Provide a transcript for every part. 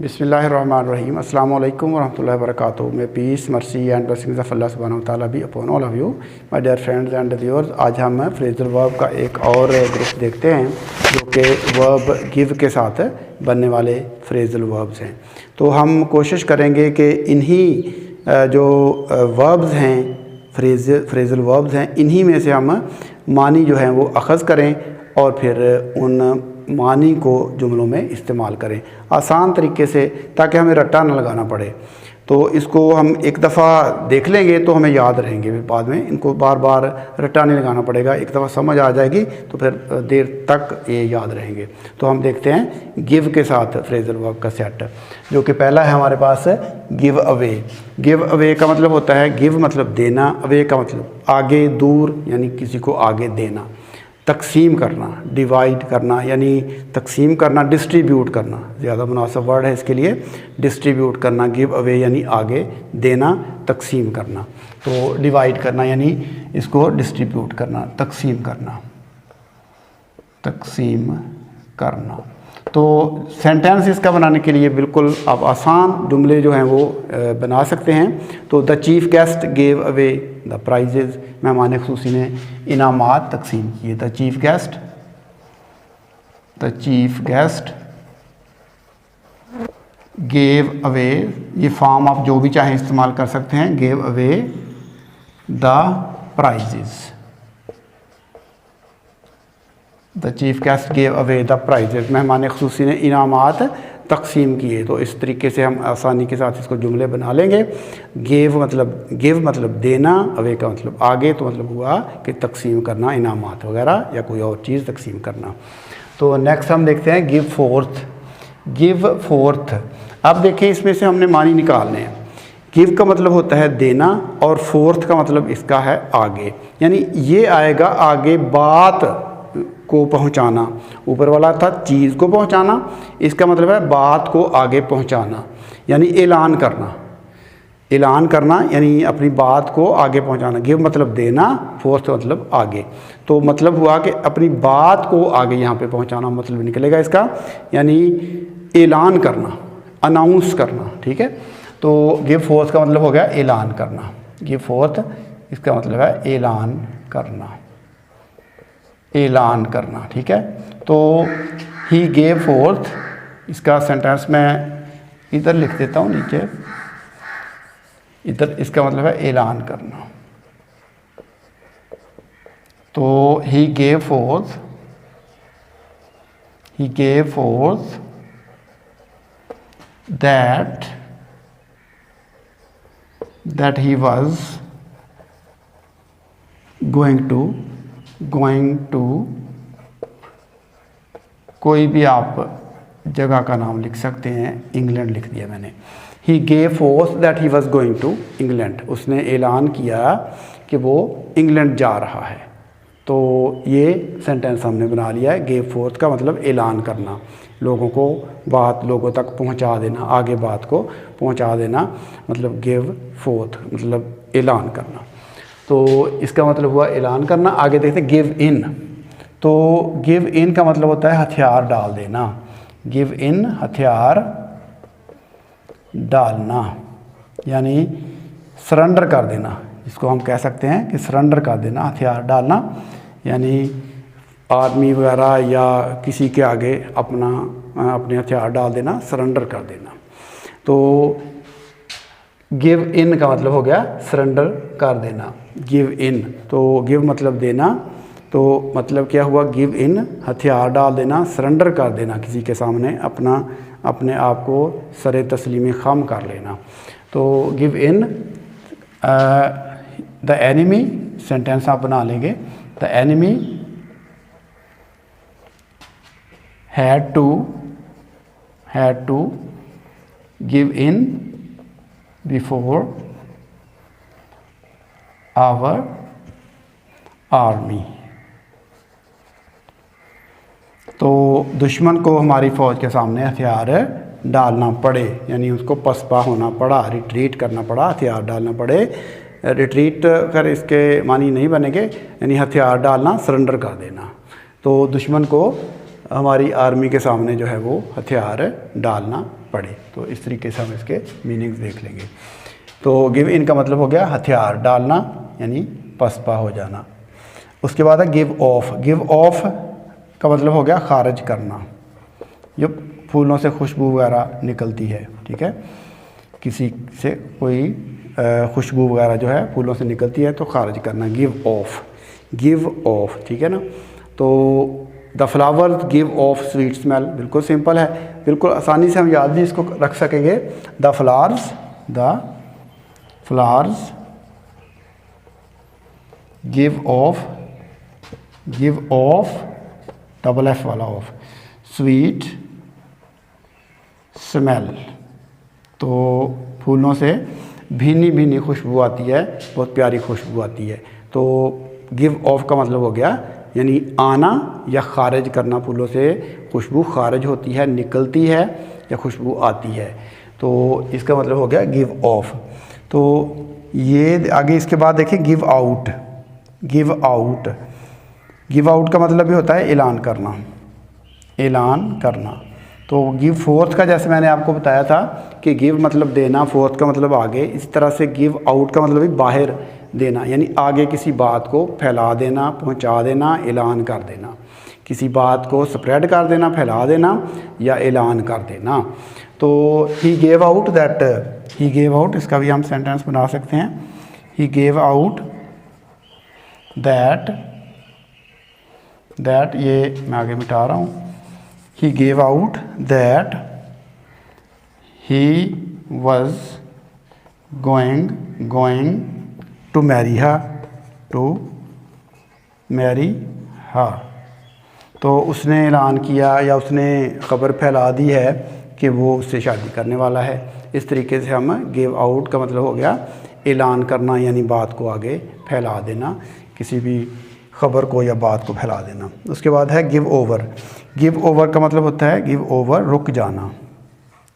बिस्मिल्लाहिर्रहमानिर्रहीम अस्सलाम वालेकुम वरहमतुल्लाहि वबरकातुहू। May peace mercy and blessings of Allah सुब्हानहू व तआला be upon all of you my dear friends and viewers. आज हम फ्रेजल वर्ब का एक और ग्रुप देखते हैं जो कि वर्ब गिव के साथ बनने वाले फ्रेजल वर्ब्स हैं। तो हम कोशिश करेंगे कि इन्हीं जो वर्ब्स हैं फ्रेजल वर्ब्स हैं, इन्हीं में से हम मानी जो हैं वो अख़ज़ करें और फिर उन मानी को जुमलों में इस्तेमाल करें आसान तरीके से, ताकि हमें रट्टा न लगाना पड़े। तो इसको हम एक दफ़ा देख लेंगे तो हमें याद रहेंगे, बाद में इनको बार बार रट्टा नहीं लगाना पड़ेगा। एक दफ़ा समझ आ जाएगी तो फिर देर तक ये याद रहेंगे। तो हम देखते हैं गिव के साथ फ्रेजल वर्ब का सेट, जो कि पहला है हमारे पास गिव अवे। गिव अवे का मतलब होता है, गिव मतलब देना, अवे का मतलब आगे दूर, यानी किसी को आगे देना। तकसीम करना, डिवाइड करना यानी तकसीम करना, डिस्ट्रीब्यूट करना ज़्यादा मुनासिब वर्ड है इसके लिए, डिस्ट्रीब्यूट करना। गिव अवे यानी आगे देना, तकसीम करना। तो डिवाइड करना यानी इसको डिस्ट्रीब्यूट करना, तकसीम करना, तकसीम करना। तो सेंटेंस इसका बनाने के लिए बिल्कुल आप आसान जुमले जो हैं वो बना सकते हैं। तो the chief guest gave away the prices, मेहमान खुसूसी ने इनामात तकसीम किए। The chief guest gave away, ये फॉर्म आप जो भी चाहें इस्तेमाल कर सकते हैं। Gave away the prices, the chief guest gave away the prices, मेहमान खुसूसी ने इनामात तकसीम किए। तो इस तरीके से हम आसानी के साथ इसको जुमले बना लेंगे। गिव मतलब देना, अवे का मतलब आगे, तो मतलब हुआ कि तकसीम करना, इनामात वगैरह या कोई और चीज़ तकसीम करना। तो नेक्स्ट हम देखते हैं गिव फोर्थ। गिव फोर्थ, अब देखें इसमें से हमने मानी निकालने हैं। गिव का मतलब होता है देना और फोर्थ का मतलब इसका है आगे, यानी ये आएगा आगे बात को पहुंचाना। ऊपर वाला था चीज़ को पहुंचाना, इसका मतलब है बात को आगे पहुंचाना, यानी ऐलान करना। ऐलान करना यानी अपनी बात को आगे पहुंचाना। गिव मतलब देना, फोर्थ मतलब आगे। तो मतलब हुआ कि अपनी बात को आगे यहाँ पे पहुंचाना मतलब निकलेगा इसका, यानी ऐलान करना, अनाउंस करना। ठीक है, तो गिव फोर्थ का मतलब हो गया ऐलान करना। गिव फोर्थ इसका मतलब है ऐलान करना, ऐलान करना। ठीक है, तो ही गेव फोर्थ, इसका सेंटेंस मैं इधर लिख देता हूँ नीचे, इधर इसका मतलब है ऐलान करना। तो ही gave fourth that he was going to, कोई भी आप जगह का नाम लिख सकते हैं, इंग्लैंड लिख दिया मैंने। He gave forth that he was going to England, उसने ऐलान किया कि वो इंग्लैंड जा रहा है। तो ये सेंटेंस हमने बना लिया है। गेव फोर्थ का मतलब ऐलान करना, लोगों को बात लोगों तक पहुंचा देना, आगे बात को पहुंचा देना, मतलब गिव फोर्थ मतलब ऐलान करना। तो इसका मतलब हुआ ऐलान करना। आगे देखते हैं गिव इन। तो गिव इन का मतलब होता है हथियार डाल देना। गिव इन हथियार डालना, यानी सरेंडर कर देना, जिसको हम कह सकते हैं कि सरेंडर कर देना, हथियार डालना, यानी आर्मी वगैरह या किसी के आगे अपने हथियार डाल देना, सरेंडर कर देना। तो गिव इन का मतलब हो गया सरेंडर कर देना, गिव इन। तो गिव मतलब देना, तो मतलब क्या हुआ, गिव इन हथियार डाल देना, सरेंडर कर देना, किसी के सामने अपने आप को सरे तस्लीम खम कर लेना। तो give in the enemy, sentence आप बना लेंगे। The enemy had to give in before our army। तो दुश्मन को हमारी फ़ौज के सामने हथियार डालना पड़े, यानी उसको पसपा होना पड़ा, रिट्रीट करना पड़ा, हथियार डालना पड़े। रिट्रीट कर इसके मानी नहीं बनेंगे, यानी हथियार डालना, सरेंडर कर देना। तो दुश्मन को हमारी आर्मी के सामने जो है वो हथियार डालना पड़े। तो इस तरीके से हम इसके मीनिंग्स देख लेंगे। तो गिव इन का मतलब हो गया हथियार डालना यानी पसपा हो जाना। उसके बाद है गिव ऑफ। गिव ऑफ का मतलब हो गया खारिज करना। जो फूलों से खुशबू वगैरह निकलती है, ठीक है, किसी से कोई खुशबू वगैरह जो है फूलों से निकलती है तो खारिज करना, गिव ऑफ, गिव ऑफ, ठीक है ना। तो the flowers give of sweet smell, बिल्कुल सिंपल है, बिल्कुल आसानी से हम याद भी इसको रख सकेंगे। The flowers give of double F वाला ऑफ स्वीट स्मेल। तो फूलों से भीनी भीनी खुशबू आती है, बहुत प्यारी खुशबू आती है। तो गिव ऑफ का मतलब हो गया यानी आना या खारिज करना, फूलों से खुशबू खारिज होती है, निकलती है या खुशबू आती है, तो इसका मतलब हो गया गिव ऑफ। तो ये आगे इसके बाद देखिए give out. Give out, give out का मतलब भी होता है ऐलान करना, ऐलान करना। तो गिव फोर्थ का जैसे मैंने आपको बताया था कि गिव मतलब देना, फोर्थ का मतलब आगे, इस तरह से गिव आउट का मतलब भी बाहर देना, यानी आगे किसी बात को फैला देना, पहुंचा देना, ऐलान कर देना, किसी बात को स्प्रेड कर देना, फैला देना या ऐलान कर देना। तो he gave out that, he gave out, इसका भी हम सेंटेंस बना सकते हैं, ही गेव आउट दैट, ये मैं आगे मिटा रहा हूँ, he gave out that he was going to marry her, तो उसने ऐलान किया या उसने ख़बर फैला दी है कि वो उससे शादी करने वाला है। इस तरीके से हम गिव आउट का मतलब हो गया ऐलान करना, यानी बात को आगे फैला देना, किसी भी ख़बर को या बात को फैला देना। उसके बाद है गिव ओवर। गिव ओवर का मतलब होता है गिव ओवर, रुक जाना,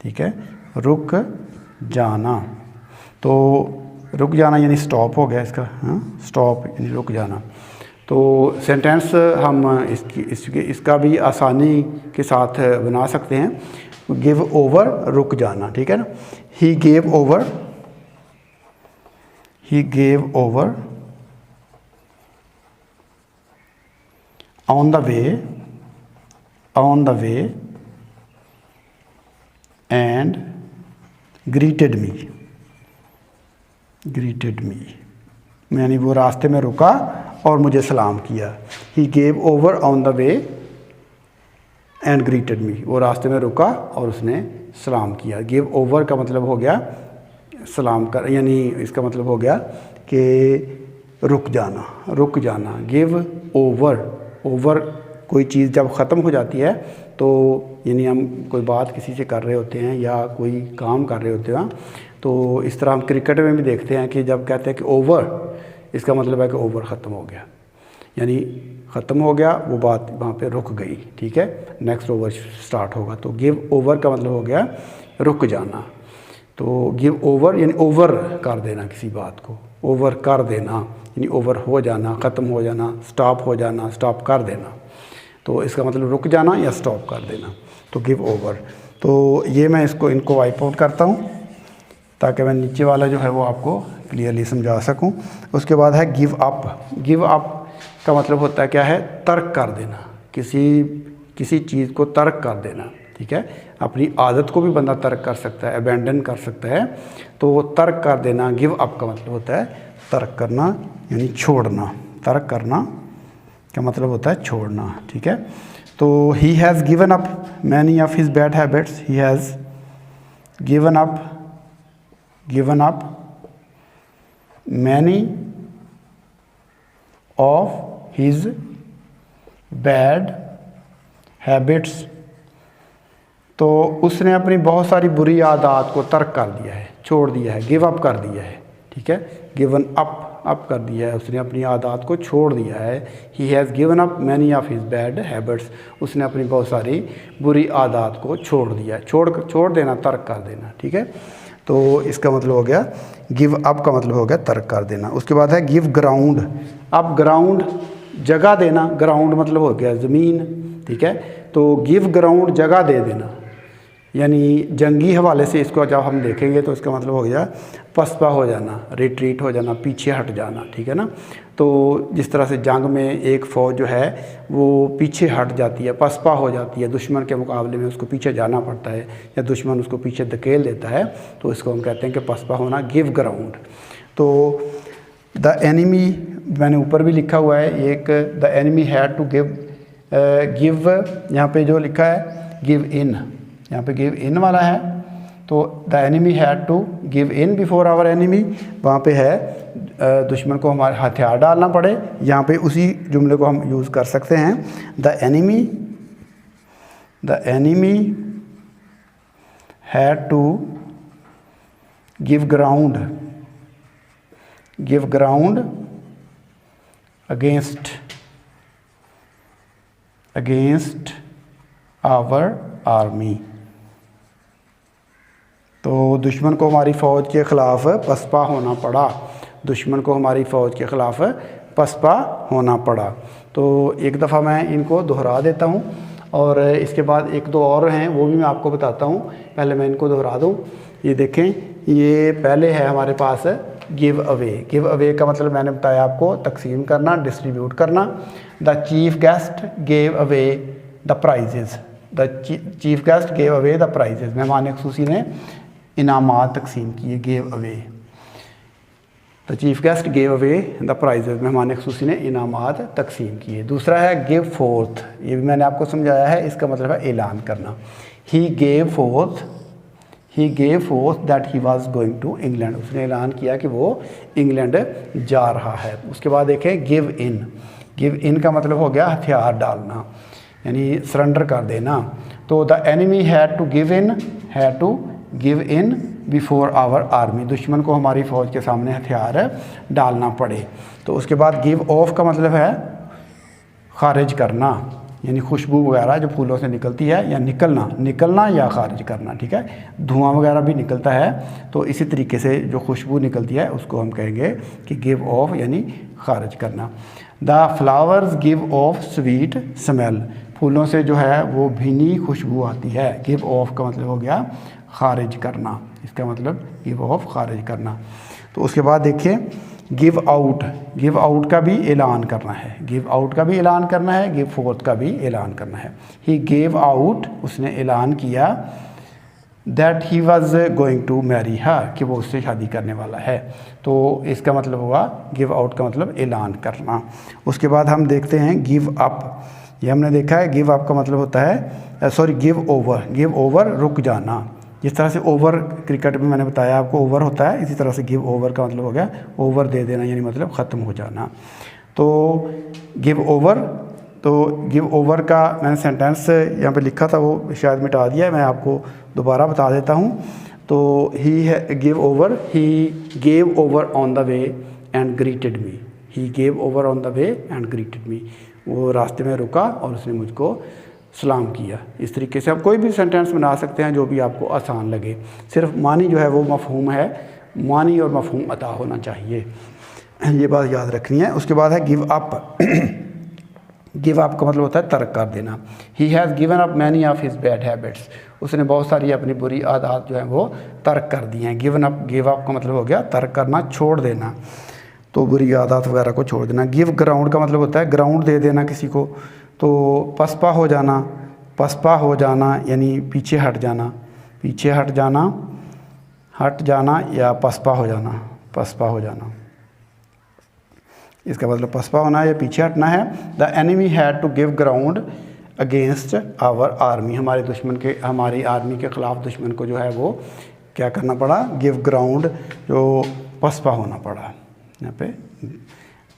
ठीक है, रुक जाना। तो रुक जाना यानी स्टॉप हो गया इसका, हाँ, स्टॉप यानी रुक जाना। तो सेंटेंस हम इसका भी आसानी के साथ बना सकते हैं। गिव ओवर, रुक जाना, ठीक है ना। He gave over, he gave over on the way and greeted me, यानी वो रास्ते में रुका और मुझे सलाम किया। he gave over on the way and greeted me, वो रास्ते में रुका और उसने सलाम किया। give over का मतलब हो गया सलाम कर, यानी इसका मतलब हो गया कि रुक जाना, रुक जाना। give over, ओवर कोई चीज़ जब ख़त्म हो जाती है तो यानी हम कोई बात किसी से कर रहे होते हैं या कोई काम कर रहे होते हैं, तो इस तरह हम क्रिकेट में भी देखते हैं कि जब कहते हैं कि ओवर, इसका मतलब है कि ओवर ख़त्म हो गया, यानी ख़त्म हो गया, वो बात वहाँ पे रुक गई, ठीक है, नेक्स्ट ओवर स्टार्ट होगा। तो गिव ओवर का मतलब हो गया रुक जाना। तो गिव ओवर यानी ओवर कर देना किसी बात को, ओवर कर देना यानी ओवर हो जाना, ख़त्म हो जाना, स्टॉप हो जाना, स्टॉप कर देना। तो इसका मतलब रुक जाना या स्टॉप कर देना, तो गिव ओवर। तो ये मैं इनको वाइप आउट करता हूँ ताकि मैं नीचे वाला जो है वो आपको क्लियरली समझा सकूँ। उसके बाद है गिव अप। गिव अप का मतलब होता है क्या है, तर्क कर देना, किसी चीज़ को तर्क कर देना, ठीक है। अपनी आदत को भी बंदा तर्क कर सकता है, अबैंडन कर सकता है, तो वो तर्क कर देना। गिव अप का मतलब होता है तर्क करना यानी छोड़ना, तर्क करना का मतलब होता है छोड़ना, ठीक है। तो he has given up many of his bad habits, he has given up many of his bad habits. तो उसने अपनी बहुत सारी बुरी आदत को तर्क कर दिया है, छोड़ दिया है, गिव अप कर दिया है, ठीक है, गिवन अप कर दिया है, उसने अपनी आदत को छोड़ दिया है। He has given up many of his bad habits, उसने अपनी बहुत सारी बुरी आदत को छोड़ दिया है, छोड़ देना, तर्क कर देना, ठीक है। तो इसका मतलब हो गया गिव अप का मतलब हो गया तर्क कर देना। उसके बाद है गिव ग्राउंड। अब ग्राउंड जगह देना, ग्राउंड मतलब हो गया ज़मीन, ठीक है। तो गिव ग्राउंड जगह दे देना, यानी जंगी हवाले से इसको जब हम देखेंगे तो इसका मतलब हो गया पसपा हो जाना, रिट्रीट हो जाना, पीछे हट जाना, ठीक है ना। तो जिस तरह से जंग में एक फ़ौज जो है वो पीछे हट जाती है, पसपा हो जाती है, दुश्मन के मुकाबले में उसको पीछे जाना पड़ता है या दुश्मन उसको पीछे धकेल देता है, तो इसको हम कहते हैं कि पसपा होना, गिव ग्राउंड। तो द एनिमी मैंने ऊपर भी लिखा हुआ है एक, the enemy had to give यहाँ पे जो लिखा है गिव इन, यहाँ पे गिव इन वाला है, तो the enemy had to give in before our enemy, वहाँ पे है दुश्मन को हमारे हथियार डालना पड़े, यहाँ पे उसी जुमले को हम यूज़ कर सकते हैं। The enemy had to give ground against our army. तो दुश्मन को हमारी फ़ौज के ख़िलाफ़ पसपा होना पड़ा, दुश्मन को हमारी फ़ौज के ख़िलाफ़ पसपा होना पड़ा। तो एक दफ़ा मैं इनको दोहरा देता हूँ और इसके बाद एक दो और हैं वो भी मैं आपको बताता हूँ, पहले मैं इनको दोहरा दूँ। ये देखें, ये पहले है हमारे पास गिव अवे का मतलब मैंने बताया आपको तकसीम करना, डिस्ट्रीब्यूट करना। The chief guest gave away the prices, the chief guest gave away the prices, मेहमान खुसूसी ने इनामात तकसीम किए, gave away, the chief guest gave away the prices, मेहमान खुसूसी ने इनामात तकसीम किए। दूसरा है गिव फोर्थ, ये भी मैंने आपको समझाया है, इसका मतलब है ऐलान करना। He gave forth that he was going to England, उसने ऐलान किया कि वो इंग्लैंड जा रहा है। उसके बाद देखें गिव इन का मतलब हो गया हथियार डालना, यानी सरेंडर कर देना। तो the enemy had to give in before our army, दुश्मन को हमारी फ़ौज के सामने हथियार डालना पड़े। तो उसके बाद गिव ऑफ का मतलब है खारिज करना, यानी खुशबू वगैरह जो फूलों से निकलती है, या निकलना या खारिज करना, ठीक है। धुआं वगैरह भी निकलता है, तो इसी तरीके से जो खुशबू निकलती है उसको हम कहेंगे कि गिव ऑफ, यानी खारिज करना। The flowers give of sweet smell, फूलों से जो है वो भीनी खुशबू आती है। गिव ऑफ का मतलब हो गया खारिज करना, इसका मतलब गिव ऑफ खारिज करना। तो उसके बाद देखिए गिव आउट का भी ऐलान करना है, गिव फोर्थ का भी ऐलान करना है। ही गेव आउट, उसने ऐलान किया, that he was going to marry her, कि वो उससे शादी करने वाला है। तो इसका मतलब हुआ गिव आउट का मतलब ऐलान करना। उसके बाद हम देखते हैं गिव अप, ये हमने देखा है गिव अप का मतलब होता है गिव ओवर रुक जाना। जिस तरह से ओवर क्रिकेट में मैंने बताया आपको ओवर होता है, इसी तरह से गिव ओवर का मतलब हो गया ओवर दे देना, यानी मतलब ख़त्म हो जाना। तो गिव ओवर का मैंने सेंटेंस यहाँ पे लिखा था, वो शायद मिटा दिया है, मैं आपको दोबारा बता देता हूँ। तो he gave over on the way and greeted मी, वो रास्ते में रुका और उसने मुझको सलाम किया। इस तरीके से आप कोई भी सेंटेंस बना सकते हैं जो भी आपको आसान लगे, सिर्फ मानी जो है वो मफ़हूम है, मानी और मफ़हूम अता होना चाहिए, ये बात याद रखनी है। उसके बाद है गिव अप का मतलब होता है तर्क कर देना। He has given up many of his bad habits, उसने बहुत सारी अपनी बुरी आदत जो है वो तर्क कर दी हैं। गिव अप का मतलब हो गया तर्क करना, छोड़ देना, तो बुरी आदत वगैरह को छोड़ देना। गिव ग्राउंड का मतलब होता है ग्राउंड दे देना किसी को। तो पसपा हो जाना यानी पीछे हट जाना या पसपा हो जाना, इसका मतलब पसपा होना या पीछे हटना है। The enemy had to give ground against our army, हमारी आर्मी के ख़िलाफ़ दुश्मन को जो है वो क्या करना पड़ा, गिव ग्राउंड, जो पसपा होना पड़ा। यहाँ पे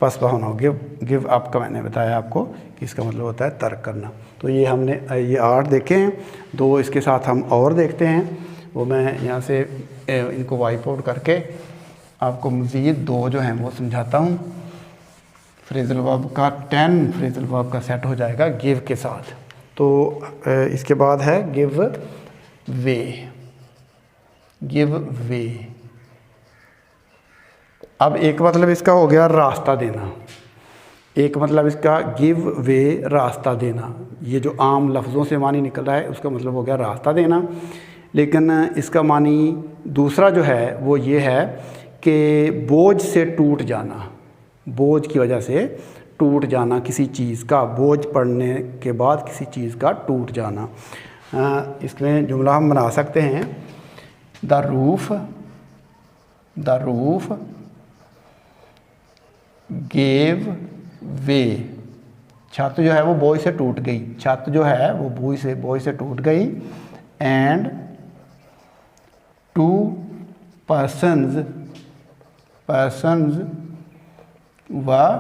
पसपा होना, गिव अप का मैंने बताया आपको कि इसका मतलब होता है तर्क करना। तो ये हमने ये 8 देखे हैं, 2 इसके साथ हम और देखते हैं, वो मैं यहाँ से इनको वाइप आउट करके आपको मज़ीद 2 जो हैं वो समझाता हूँ। फ्रेज़ल वर्ब का 10 फ्रेज़ल वर्ब का सेट हो जाएगा गिव के साथ। तो इसके बाद है गिव वे। अब एक मतलब इसका हो गया रास्ता देना, एक मतलब इसका गिव वे, रास्ता देना। ये जो आम लफ्ज़ों से मानी निकल रहा है उसका मतलब हो गया रास्ता देना। लेकिन इसका मानी दूसरा जो है वो ये है कि बोझ से टूट जाना, बोझ की वजह से टूट जाना किसी चीज़ का, बोझ पड़ने के बाद किसी चीज़ का टूट जाना। इसमें जुमला हम बना सकते हैं, द रूफ गेव वे। छत जो है वो बोझ से टूट गई, छत जो है वो बोझ से टूट गई। And 2 persons were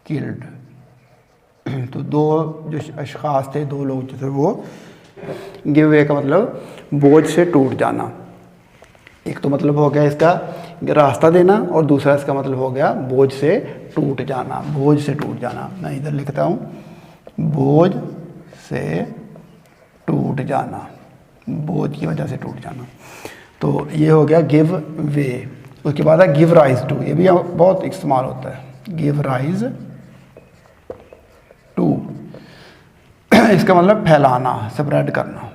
killed। तो 2 जो अशख़ास थे, 2 लोग जो थे वो, गिव वे का मतलब बोझ से टूट जाना। एक तो मतलब हो गया इसका रास्ता देना और दूसरा इसका मतलब हो गया बोझ से टूट जाना, बोझ से टूट जाना। मैं इधर लिखता हूँ, बोझ से टूट जाना, बोझ की वजह से टूट जाना। तो ये हो गया गिव वे। उसके बाद है गिव राइज टू, ये भी बहुत इस्तेमाल होता है, गिव राइज टू। इसका मतलब फैलाना, स्प्रेड करना,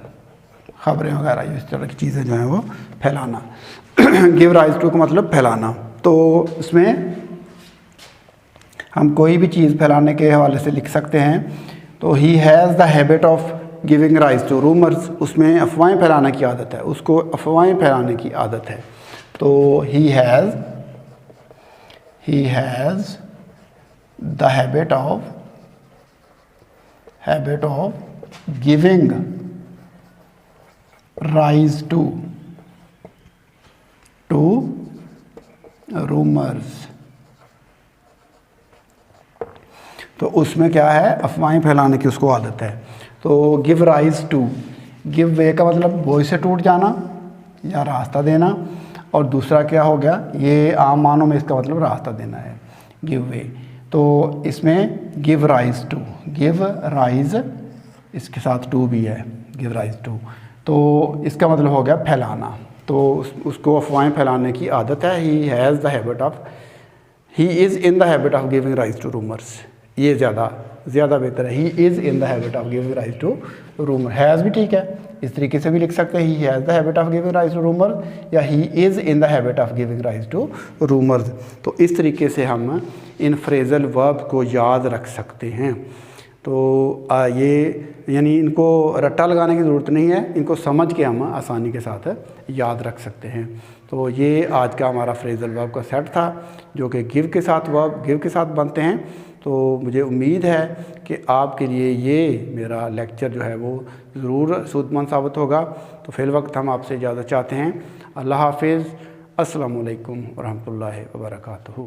खबरें वगैरह इस तरह की चीज़ें जो हैं वो फैलाना। गिव राइज टू का मतलब फैलाना। तो इसमें हम कोई भी चीज़ फैलाने के हवाले से लिख सकते हैं। तो he has the habit of giving rise to rumours, उसमें अफवाहें फैलाने की आदत है, उसको अफवाहें फैलाने की आदत है। तो he has the habit of giving rise to rumours. तो उसमें क्या है, अफवाहें फैलाने की उसको आदत है। तो give rise to, give way का मतलब बोझ से टूट जाना या रास्ता देना, और दूसरा क्या हो गया, ये आम मानों में इसका मतलब रास्ता देना है, गिव वे। तो इसमें give rise to, give rise इसके साथ टू भी है, गिव राइज टू। तो इसका मतलब हो गया फैलाना। तो उसको अफवाहें फैलाने की आदत है। He has the habit of, he is in the habit of giving rise to rumours. ये ज़्यादा बेहतर है, he is in the habit of giving rise to rumour. Has भी ठीक है, इस तरीके से भी लिख सकते हैं, he has the habit of giving rise to rumour, या he is in the habit of giving rise to rumours. तो इस तरीके से हम इन फ्रेजल वर्ब को याद रख सकते हैं। तो ये यानी इनको रट्टा लगाने की ज़रूरत नहीं है, इनको समझ के हम आसानी के साथ याद रख सकते हैं। तो ये आज का हमारा फ्रेजल वर्ब का सेट था, जो कि गिव के साथ बनते हैं। तो मुझे उम्मीद है कि आपके लिए ये मेरा लेक्चर जो है वो ज़रूर सूदमंद साबित होगा। तो फिल वक्त हम आपसे इजाज़त चाहते हैं। अल्लाह हाफिज़। अस्सलामु अलैकुम व रहमतुल्लाहि व बरकातुहू।